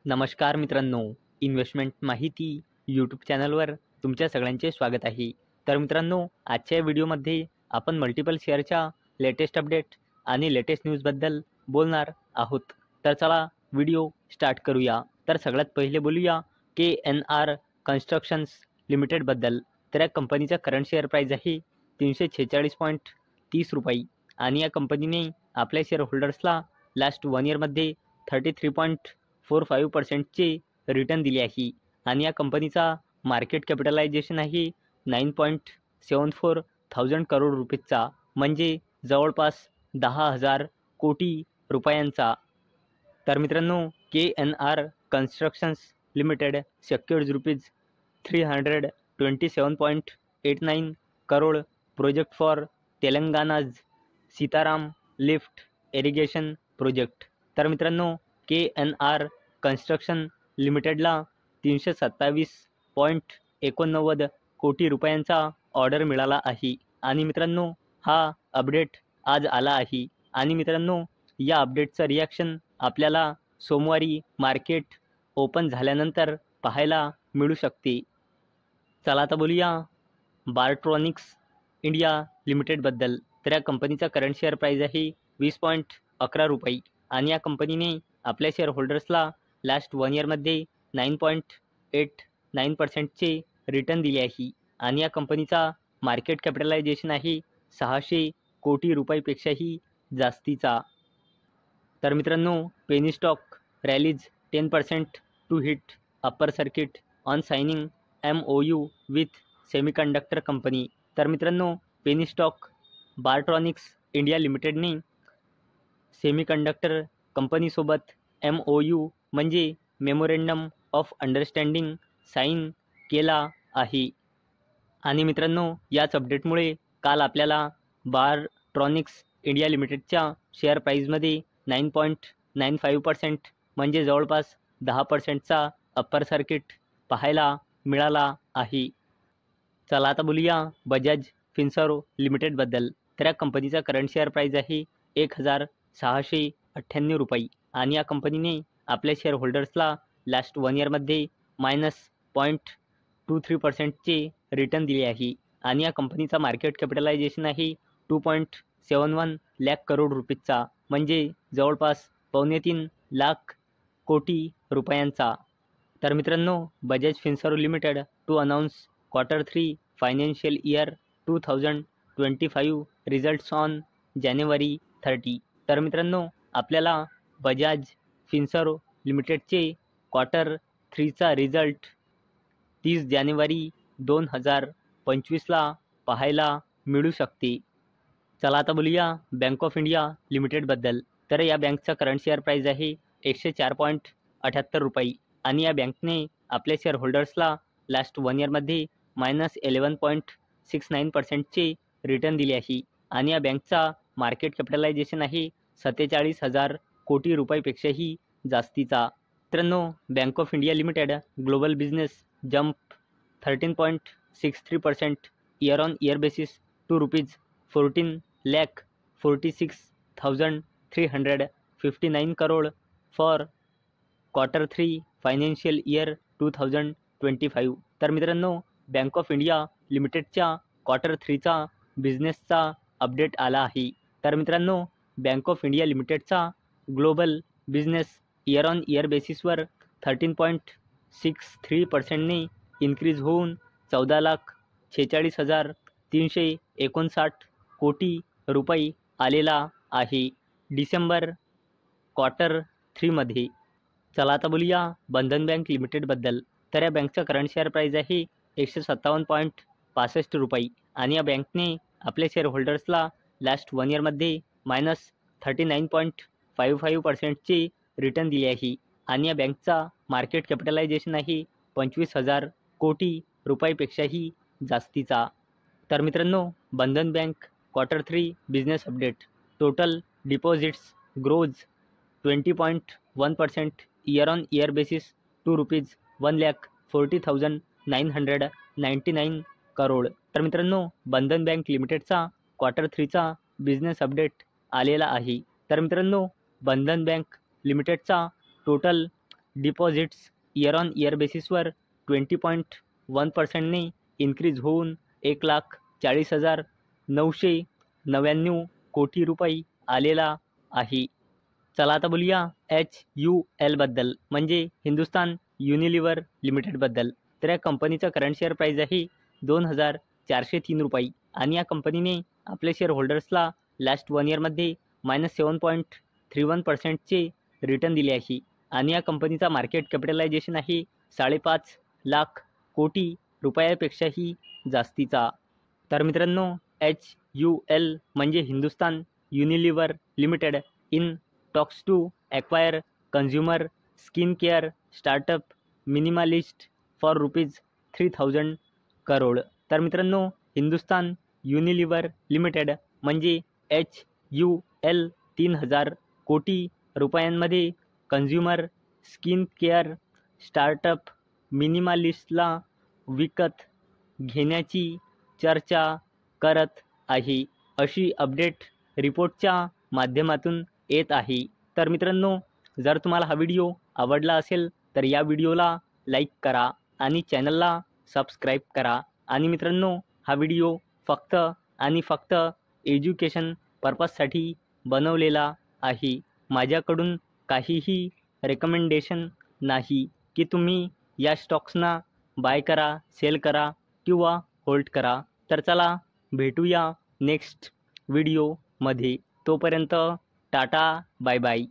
नमस्कार मित्रांनो, इन्व्हेस्टमेंट माहिती यूट्यूब चॅनलवर तुमच्या सगळ्यांचे स्वागत आहे. तर मित्रांनो, आजच्या व्हिडिओमध्ये आपण मल्टिपल शेअरच्या लेटेस्ट अपडेट आणि लेटेस्ट न्यूजबद्दल बोलणार आहोत. तर चला व्हिडिओ स्टार्ट करूया. तर सगळ्यात पहिले बोलूया KNR कन्स्ट्रक्शन्स लिमिटेडबद्दल. तर या कंपनीचा करंट शेअर प्राईस आहे 346.30 रुपये आणि या कंपनीने आपल्या शेअर होल्डर्सला लास्ट 1 इयरमध्ये 33.45%चे रिटर्न दिले आहे आणि या कंपनीचा मार्केट कॅपिटलायझेशन आहे 9.74 थाउजंड करोड रुपीजचा, म्हणजे जवळपास 10,000 कोटी रुपयांचा. तर मित्रांनो, KNR constructions limited secured ₹327.89 crore project for Telangana's Sitaram lift irrigation project. तर मित्रांनो, KNR कन्स्ट्रक्शन लिमिटेडला 327.89 कोटी रुपयांचा ऑर्डर मिळाला आहे आणि मित्रांनो, हा अपडेट आज आला आहे आणि मित्रांनो, या अपडेटचं रिॲक्शन आपल्याला सोमवारी मार्केट ओपन झाल्यानंतर पाहायला मिळू शकते. चला आता बोलूया बार्ट्रॉनिक्स इंडिया लिमिटेडबद्दल. तर या कंपनीचा करंट शेअर प्राईस आहे 20.11 रुपये आणि या कंपनीने आपल्या शेअर होल्डर्सला लास्ट 1 इयरमध्ये 9.89%चे रिटर्न दिले आहे आणि या कंपनीचा मार्केट कॅपिटलायझेशन आहे 600 कोटी रुपयापेक्षाही जास्तीचा. तर मित्रांनो, penny stock rallies 10% to hit upper circuit on signing MOU with semiconductor company. तर मित्रांनो, पेनी स्टॉक बार्ट्रॉनिक्स इंडिया लिमिटेडने सेमीकंडक्टर कंपनीसोबत MOU म्हणजे मेमोरेंडम ऑफ अंडरस्टँडिंग साईन केला आहे आणि मित्रांनो, याच अपडेटमुळे काल आपल्याला बार्ट्रॉनिक्स इंडिया लिमिटेडच्या शेअर प्राईजमध्ये 9.95% म्हणजे जवळपास 10%चा अप्पर सर्किट पाहायला मिळाला आहे. चला आता बोलूया बजाज फिन्सर्व लिमिटेडबद्दल. तर या कंपनीचा करंट शेअर प्राईज आहे 1,698 रुपये आणि या कंपनीने आपल्या शेअर होल्डर्सला लास्ट 1 इयरमध्ये -0.23%चे रिटर्न दिले आहे आणि या कंपनीचा मार्केट कॅपिटलायझेशन आहे 2.71 लाख करोड रुपीजचा, म्हणजे जवळपास 2.25 लाख कोटी रुपयांचा. तर मित्रांनो, Bajaj Finserv limited to announce Q3 financial year 2025 results on जानेवारी 30. तर मित्रांनो, आपल्याला बजाज फिन्सर्व लिमिटेडचे Q3चा रिझल्ट 30 जानेवारी 2025ला पाहायला मिळू शकते. चला आता बोलूया बँक ऑफ इंडिया लिमिटेडबद्दल. तर या बँकचा करंट शेअर प्राईज आहे 104.78 रुपये आणि या बँकने आपल्या शेअर होल्डर्सला लास्ट 1 इयरमध्ये -11.69%चे रिटर्न दिले आहे आणि या बँकचा मार्केट कॅपिटलायझेशन आहे 47,000 कोटी रुपयापेक्षाही जास्तीचा. मित्रांनो, bank of India Limited global business jump 13.63% year on year basis to ₹46,359 crore for Q3 financial year 2025. तर मित्रांनो, बँक ऑफ इंडिया लिमिटेडच्या Q3चा बिझनेसचा अपडेट आला आहे. तर मित्रांनो, बँक ऑफ इंडिया लिमिटेडचा global business year on year बेसिसवर 13.63%ने इन्क्रीज होऊन 14,46,359 कोटी रुपये आलेला आहे डिसेंबर Q3मध्ये. चला आता बोलूया बंधन बँक लिमिटेडबद्दल. तर या बँकचा करंट शेअर प्राईज आहे 157.65 रुपये आणि या बँकने आपल्या शेअर होल्डर्सला लास्ट 1 इयरमध्ये -39.55%चे रिटर्न दिले आहे आणि या बँकचा मार्केट कॅपिटलायझेशन आहे 25,000 कोटी रुपयापेक्षाही जास्तीचा. तर मित्रांनो, Bandhan bank Q3 business update. Total deposits grows 20.1% year on year basis to ₹1,40,999 crore. तर मित्रांनो, बंधन बँक लिमिटेडचा Q3चा बिझनेस अपडेट आलेला आहे. तर मित्रांनो, बंधन बँक लिमिटेडचा total deposits year on year बेसिसवर 20.1%ने इन्क्रीज होऊन 1,40,999 कोटी रुपये आलेला आहे. चला आता बोलूया HUL बद्दल, म्हणजे हिंदुस्तान युनिलिव्हर लिमिटेडबद्दल. तर या कंपनीचा करंट शेअर प्राईज आहे 2,403 रुपये आणि या कंपनीने आपल्या शेअर होल्डर्सला लास्ट 1 इयरमध्ये -7.31%चे रिटर्न दिले आहे आणि या कंपनीचा मार्केट कॅपिटलायझेशन आहे 5.5 लाख कोटी रुपयापेक्षाही जास्तीचा. तर मित्रांनो, HUL म्हणजे Hindustan Unilever Limited in talks to acquire consumer skin care startup Minimalist for ₹3,000 crore. तर मित्रांनो, हिंदुस्तान युनिलिव्हर लिमिटेड म्हणजे HUL 3,000 कोटी रुपयांमध्ये कंझ्युमर स्किन केअर स्टार्टअप मिनिमलिस्टला विकत घेण्याची चर्चा करत आहे, अशी अपडेट रिपोर्टच्या माध्यमातून येत आहे. तर मित्रांनो, जर तुम्हाला हा व्हिडिओ आवडला असेल तर या व्हिडिओला लाईक करा आणि चॅनलला सबस्क्राईब करा. आणि मित्रांनो, हा व्हिडिओ फक्त आणि फक्त एज्युकेशन पर्पजसाठी बनवलेला आहे. माझ्याकडून काहीही रेकमेंडेशन नाही की तुम्ही या स्टॉक्सना बाय करा, सेल करा किंवा होल्ड करा. तर चला भेटूया नेक्स्ट व्हिडिओमध्ये. तोपर्यंत टाटा, बाय बाय.